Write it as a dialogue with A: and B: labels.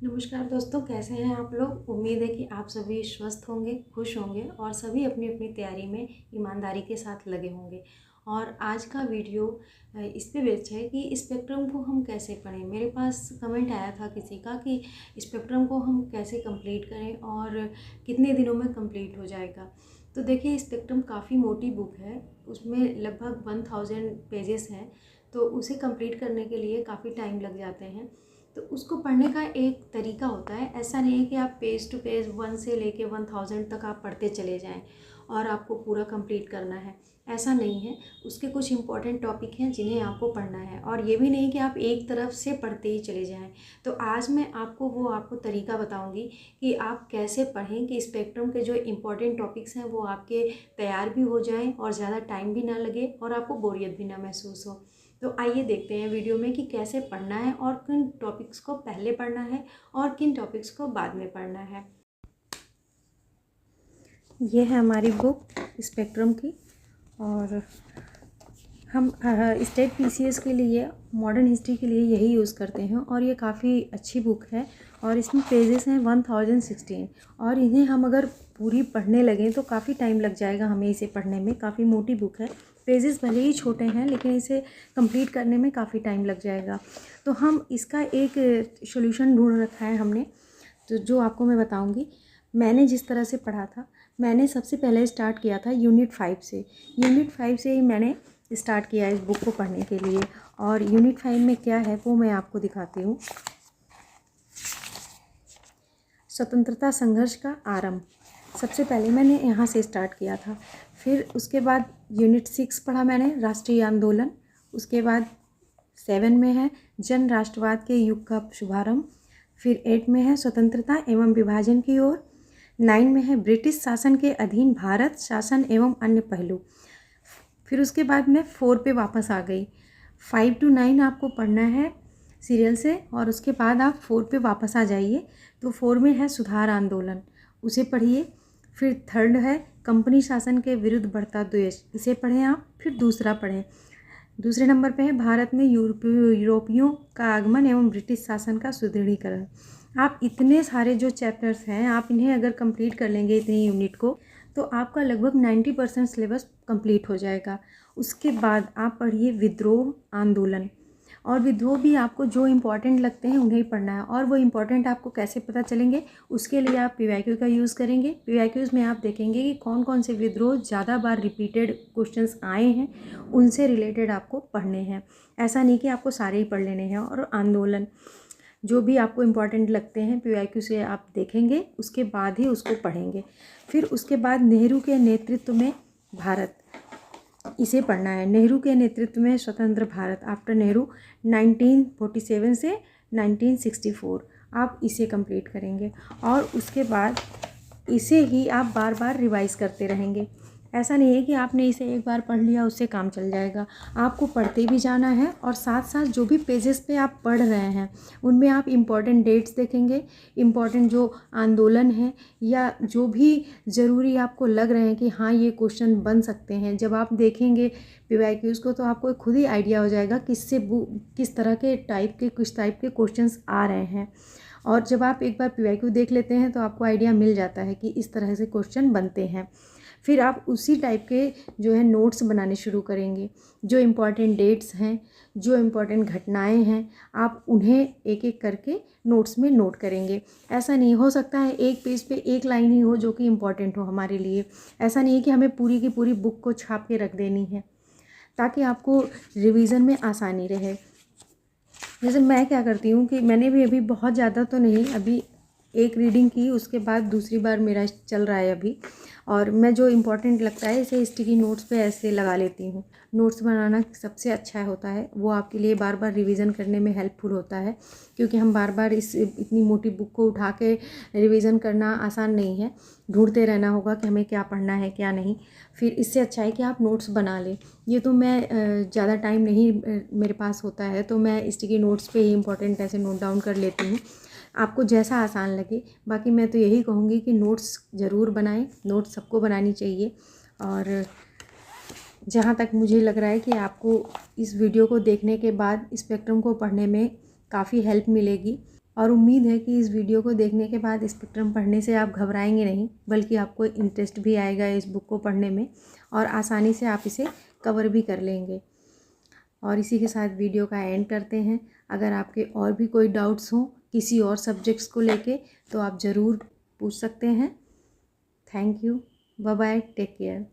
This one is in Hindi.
A: नमस्कार दोस्तों, कैसे हैं आप लोग। उम्मीद है कि आप सभी स्वस्थ होंगे, खुश होंगे और सभी अपनी अपनी तैयारी में ईमानदारी के साथ लगे होंगे। और आज का वीडियो इस पे बेस्ड है कि स्पेक्ट्रम को हम कैसे पढ़ें। मेरे पास कमेंट आया था किसी का कि स्पेक्ट्रम को हम कैसे कंप्लीट करें और कितने दिनों में कंप्लीट हो जाएगा। तो देखिए, स्पेक्ट्रम काफ़ी मोटी बुक है, उसमें लगभग 1000 पेजेस हैं। तो उसे कंप्लीट करने के लिए काफ़ी टाइम लग जाते हैं। तो उसको पढ़ने का एक तरीका होता है। ऐसा नहीं है कि आप पेज टू पेज 1 से लेके 1000 तक आप पढ़ते चले जाएं और आपको पूरा कंप्लीट करना है, ऐसा नहीं है। उसके कुछ इंपॉर्टेंट टॉपिक हैं जिन्हें आपको पढ़ना है, और ये भी नहीं कि आप एक तरफ से पढ़ते ही चले जाएं। तो आज मैं आपको तरीका बताऊंगी कि आप कैसे पढ़ें कि स्पेक्ट्रम के जो इंपॉर्टेंट टॉपिक्स हैं वो आपके तैयार भी हो जाएं और ज़्यादा टाइम भी ना लगे और आपको बोरियत भी ना महसूस हो। तो आइए देखते हैं वीडियो में कि कैसे पढ़ना है और किन टॉपिक्स को पहले पढ़ना है और किन टॉपिक्स को बाद में पढ़ना है। ये है हमारी बुक स्पेक्ट्रम की, और हम स्टेट पीसीएस के लिए, मॉडर्न हिस्ट्री के लिए यही यूज़ करते हैं। और ये काफ़ी अच्छी बुक है और इसमें पेजेस हैं 1016, और इन्हें हम अगर पूरी पढ़ने लगें तो काफ़ी टाइम लग जाएगा हमें इसे पढ़ने में। काफ़ी मोटी बुक है, पेजेस भले ही छोटे हैं लेकिन इसे कंप्लीट करने में काफ़ी टाइम लग जाएगा। तो हम इसका एक सॉल्यूशन ढूंढ रखा है हमने, तो जो आपको मैं बताऊंगी। मैंने जिस तरह से पढ़ा था, मैंने सबसे पहले स्टार्ट किया था यूनिट 5 से। यूनिट 5 से ही मैंने स्टार्ट किया इस बुक को पढ़ने के लिए। और यूनिट 5 में क्या है वो मैं आपको दिखाती हूँ। स्वतंत्रता संघर्ष का आरंभ, सबसे पहले मैंने यहाँ से स्टार्ट किया था। फिर उसके बाद यूनिट 6 पढ़ा मैंने, राष्ट्रीय आंदोलन। उसके बाद 7 में है जन राष्ट्रवाद के युग का शुभारंभ। फिर 8 में है स्वतंत्रता एवं विभाजन की ओर। 9 में है ब्रिटिश शासन के अधीन भारत शासन एवं अन्य पहलू। फिर उसके बाद मैं 4 पे वापस आ गई। 5 to 9 आपको पढ़ना है सीरियल से, और उसके बाद आप 4 पे वापस आ जाइए। तो 4 में है सुधार आंदोलन, उसे पढ़िए। फिर 3rd है कंपनी शासन के विरुद्ध बढ़ता द्वेष, इसे पढ़ें आप। फिर दूसरा पढ़ें। दूसरे नंबर पे है भारत में यूरोपियों का आगमन एवं ब्रिटिश शासन का सुदृढ़ीकरण। आप इतने सारे जो चैप्टर्स हैं, आप इन्हें अगर कंप्लीट कर लेंगे इतनी यूनिट को, तो आपका लगभग 90% सिलेबस कंप्लीट हो जाएगा। उसके बाद आप पढ़िए विद्रोह आंदोलन। और विद्रोह भी आपको जो इम्पोर्टेंट लगते हैं उन्हें ही पढ़ना है। और वो इम्पोर्टेंट आपको कैसे पता चलेंगे, उसके लिए आप पीवाईक्यू का यूज़ करेंगे। पीवाईक्यूज़ में आप देखेंगे कि कौन कौन से विद्रोह ज़्यादा बार रिपीटेड क्वेश्चंस आए हैं, उनसे रिलेटेड आपको पढ़ने हैं। ऐसा नहीं कि आपको सारे ही पढ़ लेने हैं। और आंदोलन, जो भी आपको इम्पॉर्टेंट लगते हैं पीवाईक्यू से आप देखेंगे, उसके बाद ही उसको पढ़ेंगे। फिर उसके बाद नेहरू के नेतृत्व में भारत, इसे पढ़ना है। नेहरू के नेतृत्व में स्वतंत्र भारत आफ्टर नेहरू 1947 से 1964, आप इसे कंप्लीट करेंगे। और उसके बाद इसे ही आप बार बार रिवाइज़ करते रहेंगे। ऐसा नहीं है कि आपने इसे एक बार पढ़ लिया उससे काम चल जाएगा, आपको पढ़ते भी जाना है। और साथ साथ जो भी पेजेस पे आप पढ़ रहे हैं उनमें आप इम्पॉर्टेंट डेट्स देखेंगे, इम्पॉर्टेंट जो आंदोलन है या जो भी ज़रूरी आपको लग रहे हैं कि हाँ ये क्वेश्चन बन सकते हैं, जब आप देखेंगे पीवाईक्यूज़ को तो आपको खुद ही आइडिया हो जाएगा किस तरह के किस टाइप के क्वेश्चंस आ रहे हैं। और जब आप एक बार पीवाईक्यू देख लेते हैं तो आपको आइडिया मिल जाता है कि इस तरह से क्वेश्चन बनते हैं। फिर आप उसी टाइप के जो है नोट्स बनाने शुरू करेंगे। जो इम्पॉर्टेंट डेट्स हैं, जो इम्पॉर्टेंट घटनाएं हैं, आप उन्हें एक एक करके नोट्स में नोट करेंगे। ऐसा नहीं, हो सकता है एक पेज पे एक लाइन ही हो जो कि इम्पॉर्टेंट हो हमारे लिए। ऐसा नहीं है कि हमें पूरी की पूरी बुक को छाप के रख देनी है, ताकि आपको रिवीजन में आसानी रहे। जैसे मैं क्या करती हूँ कि मैंने भी अभी बहुत ज़्यादा तो नहीं, अभी एक रीडिंग की, उसके बाद दूसरी बार मेरा चल रहा है अभी। और मैं जो इम्पोर्टेंट लगता है इसे स्टिकी नोट्स पे ऐसे लगा लेती हूँ। नोट्स बनाना सबसे अच्छा होता है, वो आपके लिए बार बार रिवीजन करने में हेल्पफुल होता है। क्योंकि हम बार बार इस इतनी मोटी बुक को उठा के रिवीजन करना आसान नहीं है, ढूंढते रहना होगा कि हमें क्या पढ़ना है क्या नहीं। फिर इससे अच्छा है कि आप नोट्स बना लें। ये तो मैं ज़्यादा टाइम नहीं मेरे पास होता है, तो मैं स्टिकी नोट्स पे ही इम्पोर्टेंट ऐसे नोट डाउन कर लेती हूँ। आपको जैसा आसान लगे। बाकी मैं तो यही कहूँगी कि नोट्स ज़रूर बनाएं, नोट्स सबको बनानी चाहिए। और जहाँ तक मुझे लग रहा है कि आपको इस वीडियो को देखने के बाद स्पेक्ट्रम को पढ़ने में काफ़ी हेल्प मिलेगी। और उम्मीद है कि इस वीडियो को देखने के बाद स्पेक्ट्रम पढ़ने से आप घबराएंगे नहीं, बल्कि आपको इंटरेस्ट भी आएगा इस बुक को पढ़ने में और आसानी से आप इसे कवर भी कर लेंगे। और इसी के साथ वीडियो का एंड करते हैं। अगर आपके और भी कोई डाउट्स हों किसी और सब्जेक्ट्स को लेके तो आप ज़रूर पूछ सकते हैं। Thank you, bye bye, take care.